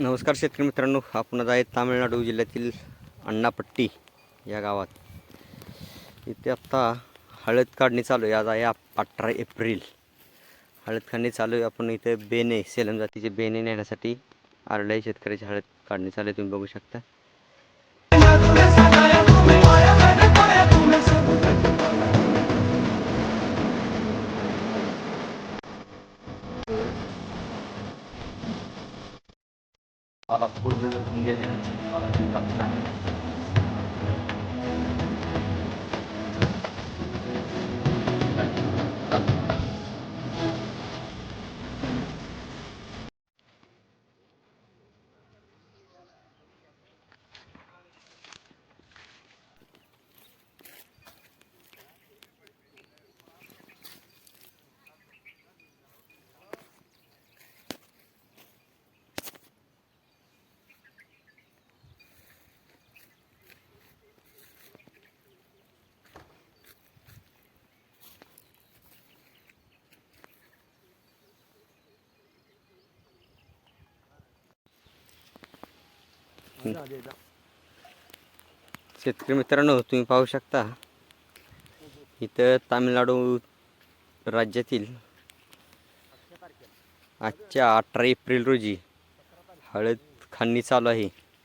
नमस्कार शेतकरी मित्रांनो, आपण आज आहे तामिळनाडू जिल्ह्यातील अण्णापट्टी या गावात. इथे आत्ता हळद काढणी चालू आहे. आज आहे 18 एप्रिल. हळद काढणी चालू आहे. आपण इथे बेने सेलम जातीचे बेने नेण्यासाठी आरडाई शेतकऱ्याची हळद काढणी चालू आहे, तुम्ही बघू शकता. शेतकरी मित्रांनो, तुम्ही पाहू शकता इथं तामिळनाडू राज्यातील आजच्या 18 एप्रिल रोजी हळद खाणणी चालू आहे.